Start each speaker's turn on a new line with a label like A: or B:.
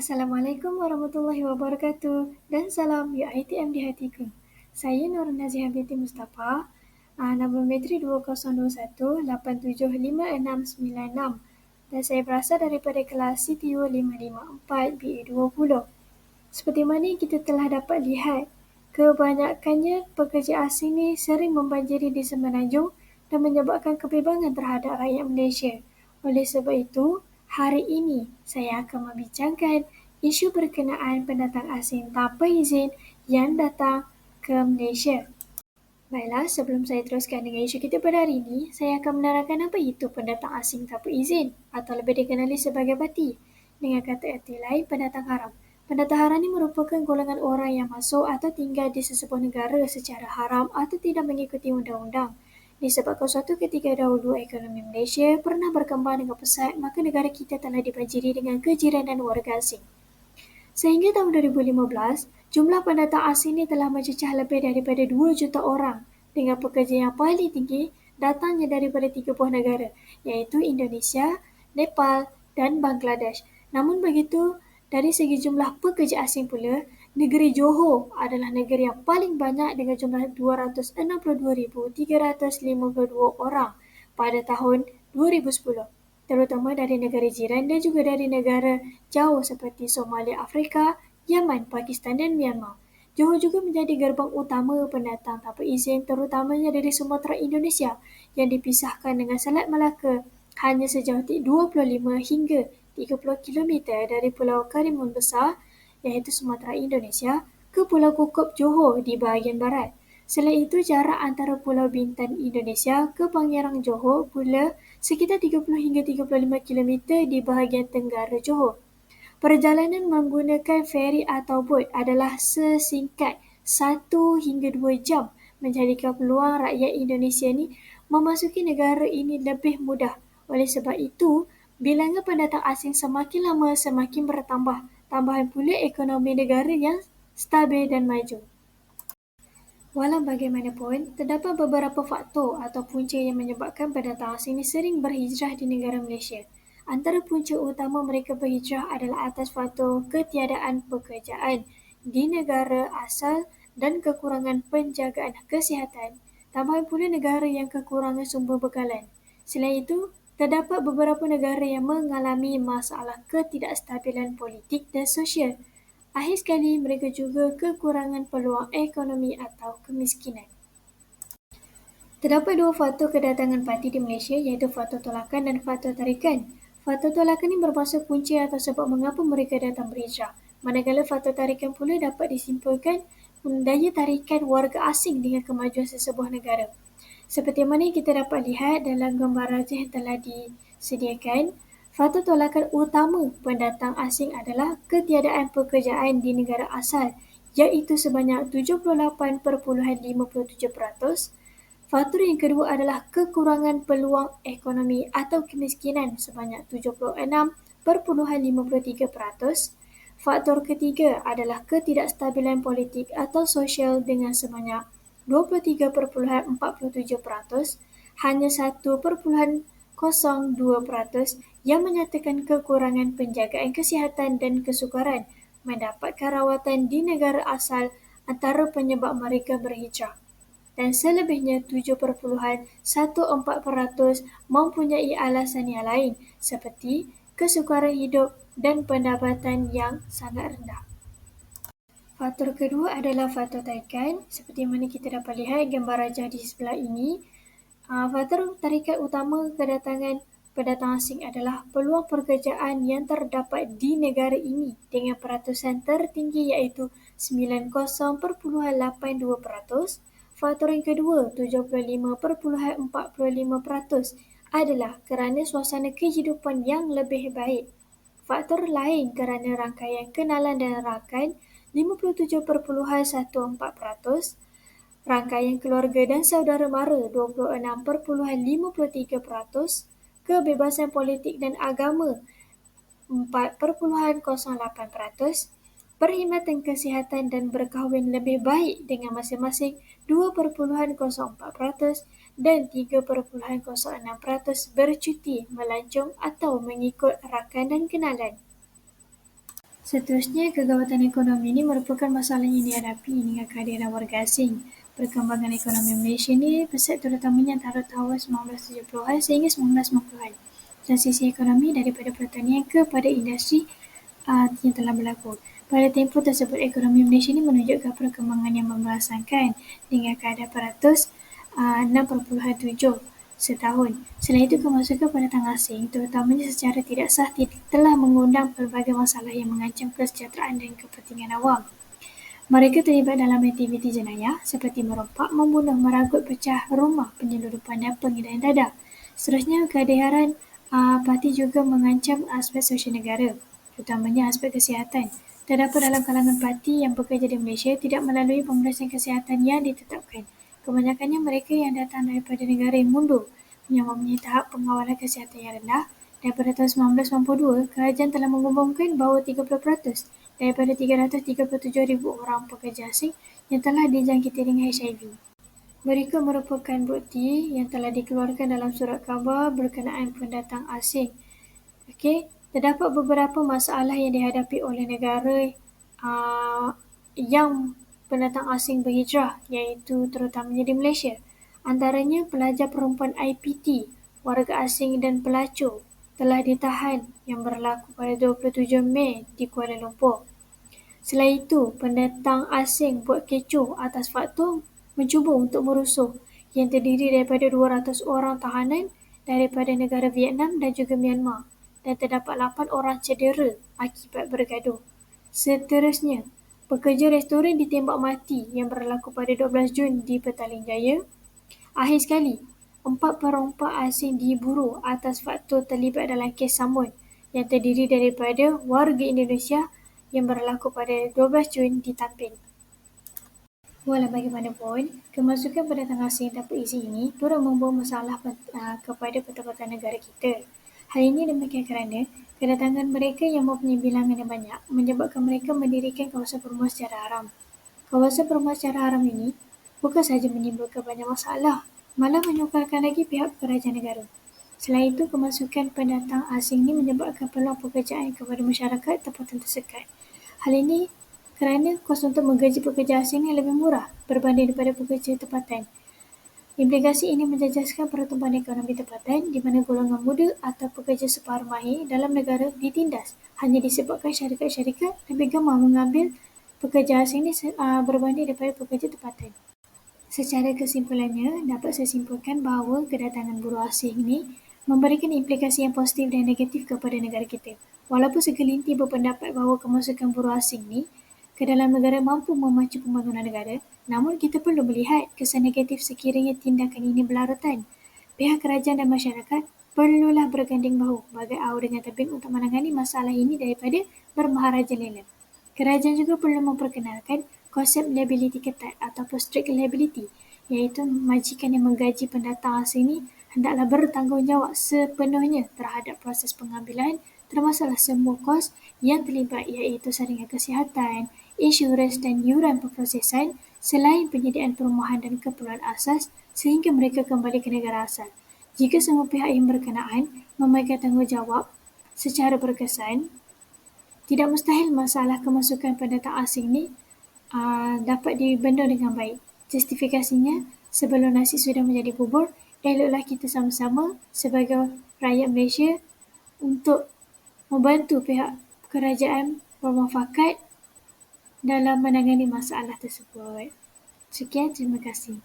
A: Assalamualaikum warahmatullahi wabarakatuh dan salam UiTM di hatiku. Saya Nur Nazihah binti Mustafa, nombor metri 2021-875-696 dan saya berasal daripada kelas CTU 554 BA20. Seperti mana kita telah dapat lihat, kebanyakannya pekerja asing ni sering membanjiri di Semenanjung dan menyebabkan kebimbangan terhadap rakyat Malaysia. Oleh sebab itu, hari ini saya akan membincangkan isu berkenaan pendatang asing tanpa izin yang datang ke Malaysia. Baiklah, sebelum saya teruskan dengan isu kita pada hari ini, saya akan menerangkan apa itu pendatang asing tanpa izin atau lebih dikenali sebagai parti. Dengan kata erti lain, pendatang haram. Pendatang haram ini merupakan golongan orang yang masuk atau tinggal di sesebuah negara secara haram atau tidak mengikuti undang-undang. Disebabkan suatu ketika dahulu ekonomi Malaysia pernah berkembang dengan pesat, maka negara kita telah dibanjiri dengan kejiranan warga asing. Sehingga tahun 2015, jumlah pendatang asing ini telah mencecah lebih daripada 2 juta orang dengan pekerja yang paling tinggi datangnya daripada 3 buah negara, iaitu Indonesia, Nepal dan Bangladesh. Namun begitu, dari segi jumlah pekerja asing pula, negeri Johor adalah negeri yang paling banyak dengan jumlah 262,352 orang pada tahun 2010. Terutama dari negara jiran dan juga dari negara jauh seperti Somalia, Afrika, Yaman, Pakistan dan Myanmar. Johor juga menjadi gerbang utama pendatang tanpa izin terutamanya dari Sumatera Indonesia yang dipisahkan dengan Selat Melaka hanya sejauh 25 hingga 30 kilometer dari Pulau Karimun Besar iaitu Sumatera Indonesia ke Pulau Kukup Johor di bahagian barat. Selain itu, jarak antara Pulau Bintan Indonesia ke Pangerang Johor pula sekitar 30 hingga 35 kilometer di bahagian tenggara Johor. Perjalanan menggunakan feri atau bot adalah sesingkat 1 hingga 2 jam menjadikan peluang rakyat Indonesia ni memasuki negara ini lebih mudah. Oleh sebab itu, bilangan pendatang asing semakin lama semakin bertambah. Tambahan pula ekonomi negara yang stabil dan maju. Walau bagaimanapun, terdapat beberapa faktor atau punca yang menyebabkan pendatang asing ini sering berhijrah di negara Malaysia. Antara punca utama mereka berhijrah adalah atas faktor ketiadaan pekerjaan di negara asal dan kekurangan penjagaan kesihatan. Tambahan pula negara yang kekurangan sumber bekalan. Selain itu, terdapat beberapa negara yang mengalami masalah ketidakstabilan politik dan sosial. Akhir sekali, mereka juga kekurangan peluang ekonomi atau kemiskinan. Terdapat 2 faktor kedatangan parti di Malaysia iaitu faktor tolakan dan faktor tarikan. Faktor tolakan ini bermaksud punca atau sebab mengapa mereka datang berhijrah. Manakala faktor tarikan pula dapat disimpulkan daya tarikan warga asing dengan kemajuan sesebuah negara. Seperti mana kita dapat lihat dalam gambar rajah yang telah disediakan, faktor tolakan utama pendatang asing adalah ketiadaan pekerjaan di negara asal iaitu sebanyak 78.57%. Faktor yang kedua adalah kekurangan peluang ekonomi atau kemiskinan sebanyak 76.53%. Faktor ketiga adalah ketidakstabilan politik atau sosial dengan sebanyak 23.47%, hanya 1.02% yang menyatakan kekurangan penjagaan kesihatan dan kesukaran mendapatkan rawatan di negara asal antara penyebab mereka berhijrah. Dan selebihnya 7.14% mempunyai alasan yang lain seperti kesukaran hidup dan pendapatan yang sangat rendah. Faktor kedua adalah faktor tarikan. Seperti mana kita dapat lihat gambar rajah di sebelah ini, faktor tarikan utama kedatangan pendatang asing adalah peluang pekerjaan yang terdapat di negara ini dengan peratusan tertinggi iaitu 90.82%. Faktor yang kedua, 75.45% adalah kerana suasana kehidupan yang lebih baik. Faktor lain kerana rangkaian kenalan dan rakan 57.14%, rangkaian keluarga dan saudara mara 26.53%, kebebasan politik dan agama 4.08%, perkhidmatan kesihatan dan berkahwin lebih baik dengan masing-masing 2.04% dan 3.06% bercuti, melancong atau mengikut rakan dan kenalan. Seterusnya, kegawatan ekonomi ini merupakan masalah yang dihadapi dengan kehadiran warga asing. Perkembangan ekonomi Malaysia ini pesat terutamanya antara tahun 1970-an sehingga 1990-an. Transisi ekonomi daripada pertanian kepada industri yang telah berlaku. Pada tempoh tersebut, ekonomi Malaysia ini menunjukkan perkembangan yang memerasakan dengan kadar peratus 6.7 setahun. Selain itu, kemasukan pendatang asing, terutamanya secara tidak sah, telah mengundang pelbagai masalah yang mengancam kesejahteraan dan kepentingan awam. Mereka terlibat dalam aktiviti jenayah seperti merompak, membunuh, meragut, pecah rumah, penyelundupan dan penggeledahan dadah. Seterusnya, kehadiran parti juga mengancam aspek sosial negara, terutamanya aspek kesihatan. Terdapat dalam kalangan parti yang bekerja di Malaysia tidak melalui pemeriksaan kesihatan yang ditetapkan. Kebanyakannya mereka yang datang daripada negara yang mundur, yang mempunyai tahap pengawalan kesihatan yang rendah. Daripada tahun 1992, kerajaan telah mengumumkan bahawa 30% daripada 337,000 orang pekerja asing yang telah dijangkiti dengan HIV. Berikut merupakan bukti yang telah dikeluarkan dalam surat khabar berkenaan pendatang asing. Okey, terdapat beberapa masalah yang dihadapi oleh negara yang pendatang asing berhijrah, iaitu terutamanya di Malaysia. Antaranya pelajar perempuan IPT, warga asing dan pelacur telah ditahan yang berlaku pada 27 Mei di Kuala Lumpur. Selain itu, pendatang asing buat kecoh atas faktor mencuba untuk merusuh yang terdiri daripada 200 orang tahanan daripada negara Vietnam dan juga Myanmar, dan terdapat 8 orang cedera akibat bergaduh. Seterusnya, pekerja restoran ditembak mati yang berlaku pada 12 Jun di Petaling Jaya. Akhir sekali, 4 perompak asing diburu atas faktor terlibat dalam kes sambun yang terdiri daripada warga Indonesia yang berlaku pada 12 Jun di Tampin. Walau bagaimanapun, kemasukan pendatang asing tanpa izin ini turut membawa masalah kepada pendapatan negara kita. Hal ini demikian kerana kedatangan mereka yang mempunyai bilangan yang banyak menyebabkan mereka mendirikan kawasan perumahan secara haram. Kawasan perumahan secara haram ini bukan sahaja menimbulkan banyak masalah, malah menyukarkan lagi pihak kerajaan negara. Selain itu, kemasukan pendatang asing ini menyebabkan peluang pekerjaan kepada masyarakat tempatan tersekat. Hal ini kerana kos untuk menggaji pekerja asing ini lebih murah berbanding daripada pekerja tempatan. Implikasi ini menjejaskan pertumbuhan ekonomi tempatan di mana golongan muda atau pekerja separuh mahir dalam negara ditindas hanya disebabkan syarikat-syarikat lebih gemar mengambil pekerja asing ini berbanding daripada pekerja tempatan. Secara kesimpulannya, dapat saya simpulkan bahawa kedatangan buruh asing ini memberikan implikasi yang positif dan negatif kepada negara kita. Walaupun segelintir berpendapat bahawa kemasukan buruh asing ini ke dalam negara mampu memacu pembangunan negara, namun kita perlu melihat kesan negatif sekiranya tindakan ini berlarutan. Pihak kerajaan dan masyarakat perlulah berganding bahu bagai aur dengan tebing untuk menangani masalah ini daripada bermaharaja lela. Kerajaan juga perlu memperkenalkan konsep liability ketat ataupun strict liability, iaitu majikan yang menggaji pendatang asing ini hendaklah bertanggungjawab sepenuhnya terhadap proses pengambilan termasuklah semua kos yang terlibat, iaitu saringan kesihatan, insurans dan yuran perprosesan selain penyediaan perumahan dan keperluan asas sehingga mereka kembali ke negara asal. Jika semua pihak yang berkenaan memegang tanggungjawab secara berkesan, tidak mustahil masalah kemasukan pendatang asing ini dapat dibendung dengan baik. Justifikasinya, sebelum nasi sudah menjadi bubur, eloklah kita sama-sama sebagai rakyat Malaysia untuk membantu pihak kerajaan bermufakat dalam menangani masalah tersebut. Sekian, terima kasih.